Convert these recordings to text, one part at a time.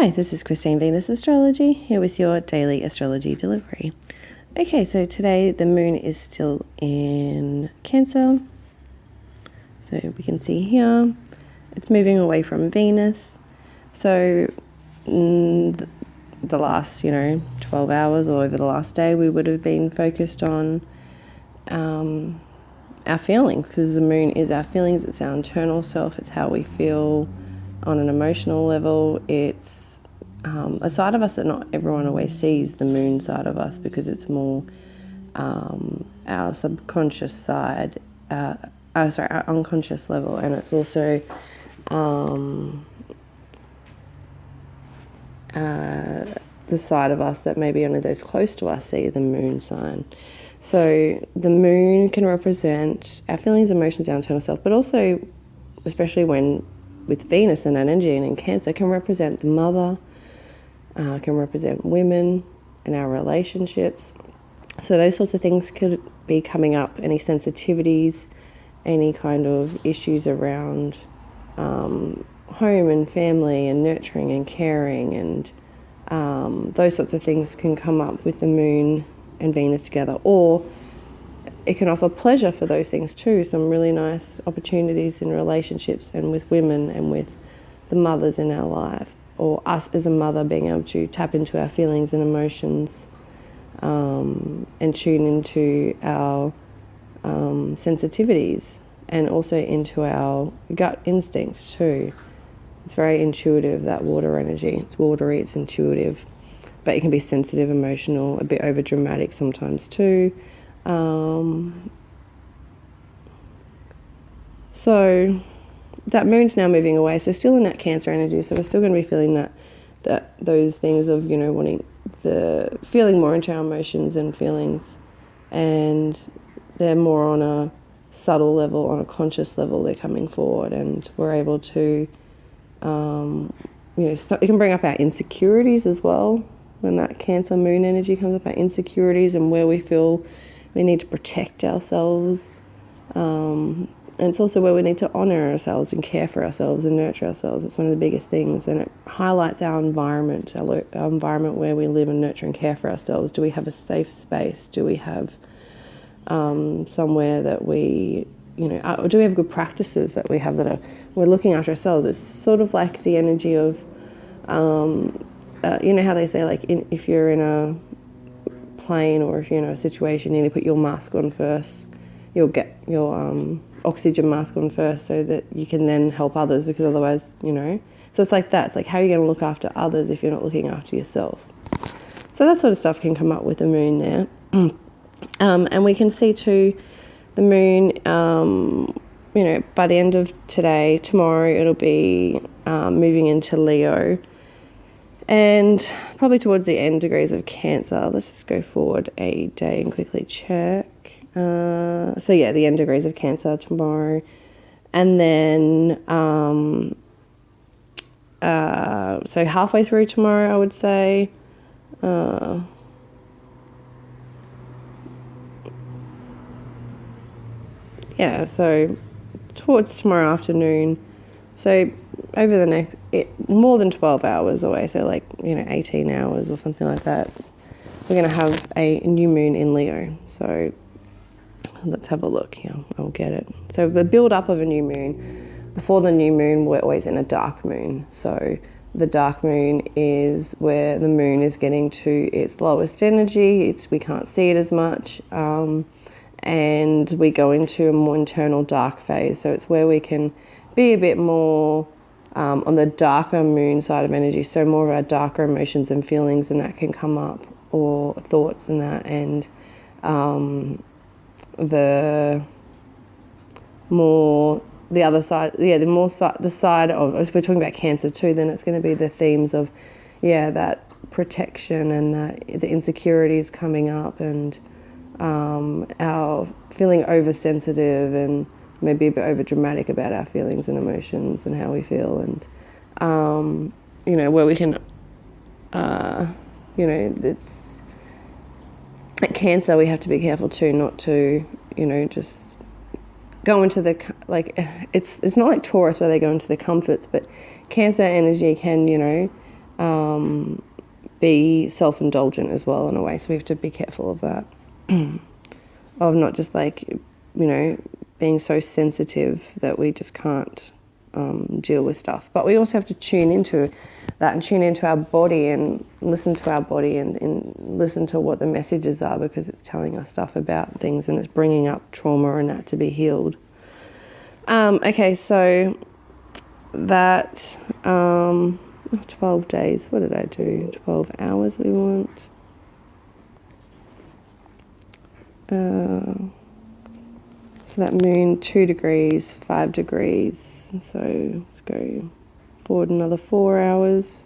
Hi, this is Christine Venus Astrology, here with your daily astrology delivery. Okay, so today the moon is still in Cancer. So we can see here, it's moving away from Venus. So the last, 12 hours or over the last day, we would have been focused on our feelings, because the moon is our feelings, it's our internal self, it's how we feel on an emotional level. It's a side of us that not everyone always sees, the moon side of us, because it's more our subconscious side, our unconscious level, and it's also the side of us that maybe only those close to us see, the moon sign. So the moon can represent our feelings, emotions, our internal self, but also, especially when with Venus and energy and in Cancer, can represent the mother, can represent women and our relationships. So those sorts of things could be coming up, any sensitivities, any kind of issues around home and family and nurturing and caring, and those sorts of things can come up with the moon and Venus together. Or it can offer pleasure for those things too, some really nice opportunities in relationships and with women and with the mothers in our life, or us as a mother being able to tap into our feelings and emotions and tune into our sensitivities, and also into our gut instinct too. It's very intuitive, that water energy. It's watery, it's intuitive, but it can be sensitive, emotional, a bit over dramatic sometimes too. So that moon's now moving away, so still in that Cancer energy, so we're still going to be feeling that those things of, wanting feeling more into our emotions and feelings, and they're more on a subtle level, on a conscious level, they're coming forward, and we're able to, it can bring up our insecurities as well. When that Cancer moon energy comes up, our insecurities and where we feel we need to protect ourselves. And it's also where we need to honour ourselves and care for ourselves and nurture ourselves. It's one of the biggest things, and it highlights our environment, our environment where we live and nurture and care for ourselves. Do we have a safe space? Do we have somewhere that we, do we have good practices that we have we're looking after ourselves? It's sort of like the energy of, how they say, like, if you're in a plane or if you're in a situation, you need to put your mask on first. You'll get your oxygen mask on first so that you can then help others, because otherwise, So it's like that. It's like, how are you going to look after others if you're not looking after yourself? So that sort of stuff can come up with the moon there. And we can see too, the moon, by the end of tomorrow, it'll be moving into Leo. And probably towards the end degrees of Cancer. Let's just go forward a day and quickly check. The end degrees of Cancer tomorrow. And then, so halfway through tomorrow, I would say. So towards tomorrow afternoon. So over the next, more than 12 hours away, so 18 hours or something like that, we're going to have a new moon in Leo. So let's have a look here. I'll get it. So the build up of a new moon, before the new moon, we're always in a dark moon. So the dark moon is where the moon is getting to its lowest energy. We can't see it as much. And we go into a more internal dark phase. So it's where we can be a bit more on the darker moon side of energy. So more of our darker emotions and feelings, and that can come up, or thoughts and that. And the other side, the side of, as we're talking about Cancer too, then it's going to be the themes of, that protection and the insecurities coming up, and our feeling oversensitive and maybe a bit over dramatic about our feelings and emotions and how we feel, and where we can, it's at Cancer, we have to be careful too, not to, just go into the, it's not like Taurus where they go into the comforts, but Cancer energy can, be self-indulgent as well in a way. So we have to be careful of that, of not just like, being so sensitive that we just can't deal with stuff. But we also have to tune into that and tune into our body and listen to our body and listen to what the messages are, because it's telling us stuff about things and it's bringing up trauma and that to be healed. Okay, so that 12 days, what did I do? 12 hours we want. So that moon, 2 degrees, 5 degrees. So let's go forward another 4 hours.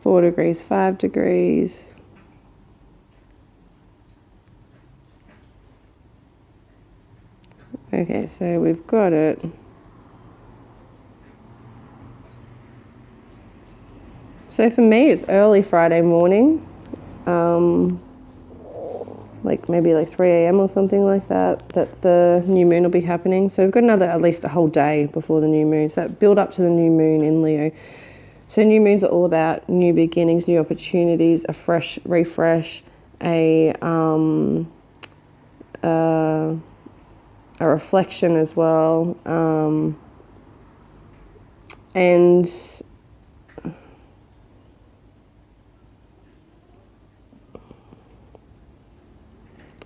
4 degrees, 5 degrees. Okay, so we've got it. So for me, it's early Friday morning. Maybe 3 a.m. or something like that the new moon will be happening. So we've got at least a whole day before the new moon. So that build up to the new moon in Leo. So new moons are all about new beginnings, new opportunities, a fresh refresh, a reflection as well, and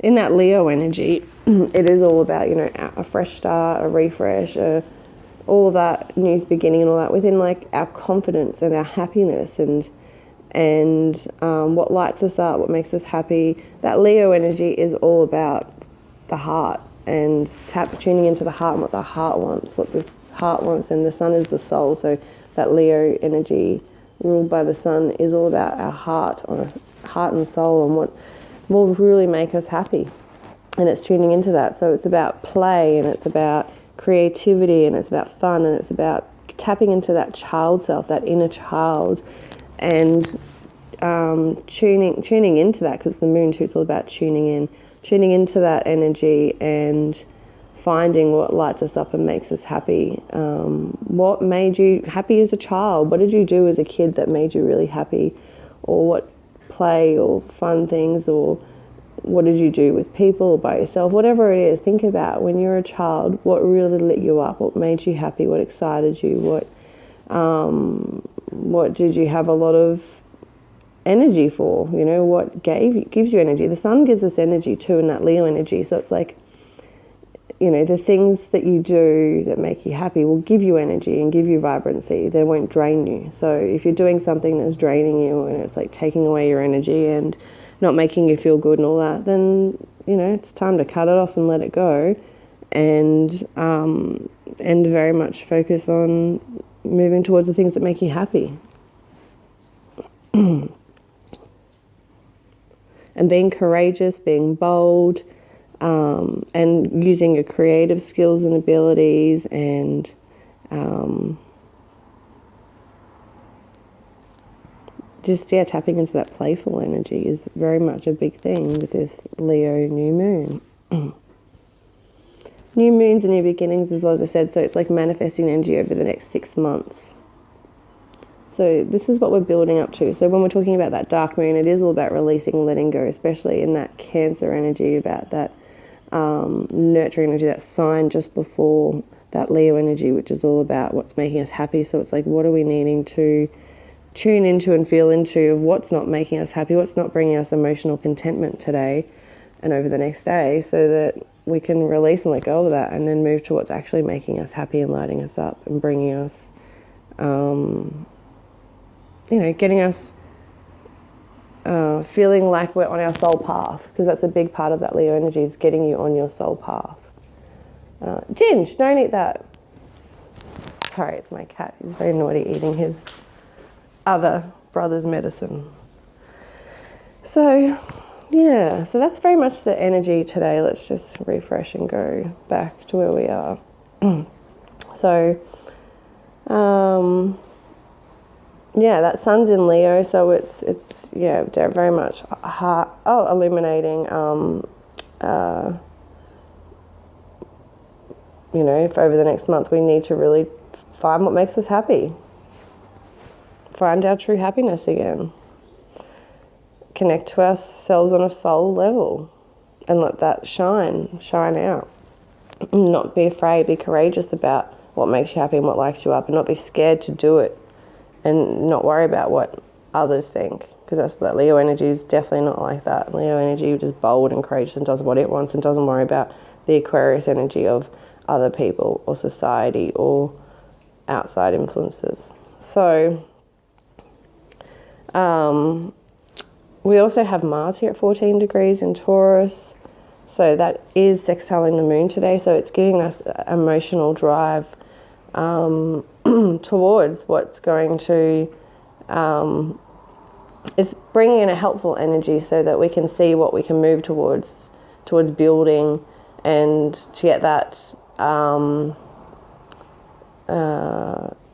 in that Leo energy, it is all about, a fresh start, a refresh, all of that new beginning and all that within our confidence and our happiness and what lights us up, what makes us happy. That Leo energy is all about the heart and tuning into the heart and what the heart wants, and the sun is the soul. So that Leo energy ruled by the sun is all about our heart and soul and what will really make us happy, and it's tuning into that. So it's about play, and it's about creativity, and it's about fun, and it's about tapping into that child self, that inner child, and tuning into that, because the moon too, it's all about tuning into that energy and finding what lights us up and makes us happy. What made you happy as a child? What did you do as a kid that made you really happy? Or what play or fun things, or what did you do with people or by yourself? Whatever it is, think about when you were a child, what really lit you up, what made you happy, what excited you, what did you have a lot of energy for, what gives you energy. The sun gives us energy too, in that Leo energy. So it's the things that you do that make you happy will give you energy and give you vibrancy. They won't drain you. So if you're doing something that's draining you and it's taking away your energy and not making you feel good and all that, then, it's time to cut it off and let it go, and very much focus on moving towards the things that make you happy. And being courageous, being bold, and using your creative skills and abilities, and tapping into that playful energy is very much a big thing with this Leo new moon. New moons and new beginnings as well, as I said, so it's manifesting energy over the next 6 months. So this is what we're building up to. So when we're talking about that dark moon, it is all about releasing, letting go, especially in that Cancer energy, about that nurturing energy, that sign just before that Leo energy, which is all about what's making us happy. So it's what are we needing to tune into and feel into, of what's not making us happy, what's not bringing us emotional contentment today and over the next day, so that we can release and let go of that, and then move to what's actually making us happy and lighting us up and bringing us, getting us feeling like we're on our soul path, because that's a big part of that Leo energy, is getting you on your soul path. Ginge, don't eat that. Sorry, it's my cat. He's very naughty, eating his other brother's medicine. So, so that's very much the energy today. Let's just refresh and go back to where we are. So, that sun's in Leo, so it's very much illuminating. If over the next month we need to really find what makes us happy. find our true happiness again. Connect to ourselves on a soul level and let that shine out. Not be afraid, be courageous about what makes you happy and what lights you up, and not be scared to do it and not worry about what others think, because that Leo energy is definitely not like that. Leo energy is just bold and courageous and does what it wants and doesn't worry about the Aquarius energy of other people or society or outside influences. So we also have Mars here at 14 degrees in Taurus. So that is sextiling the moon today. So it's giving us emotional drive towards what's going to... it's bringing in a helpful energy so that we can see what we can move towards building, and to get that...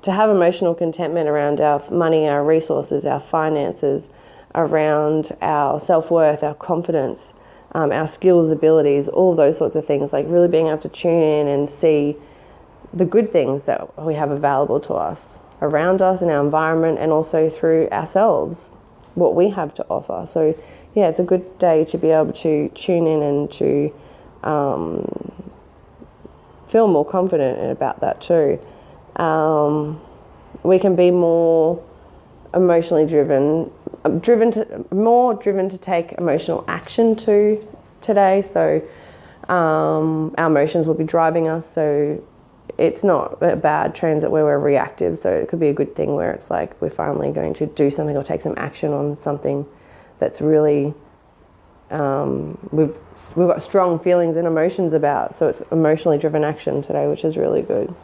to have emotional contentment around our money, our resources, our finances, around our self-worth, our confidence, our skills, abilities, all those sorts of things, like really being able to tune in and see the good things that we have available to us, around us in our environment, and also through ourselves, what we have to offer. So yeah, it's a good day to be able to tune in and to feel more confident about that too. We can be more emotionally driven to take emotional action today. So our emotions will be driving us. So it's not a bad transit where we're reactive. So it could be a good thing where it's like we're finally going to do something or take some action on something that's really we've got strong feelings and emotions about. So it's emotionally driven action today, which is really good.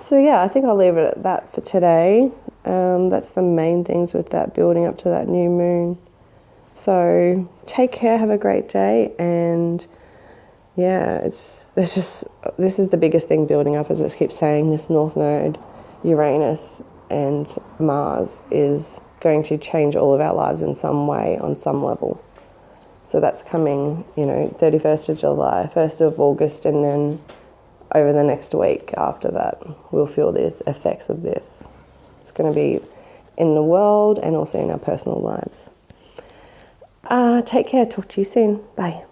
So yeah, I think I'll leave it at that for today. That's the main things with that, building up to that new moon. So take care, have a great day, and yeah, this is the biggest thing building up, as I keep saying. This North Node, Uranus and Mars is going to change all of our lives in some way, on some level. So that's coming, 31st of July, 1st of August, and then over the next week after that, we'll feel the effects of this. It's going to be in the world and also in our personal lives. Take care. Talk to you soon. Bye.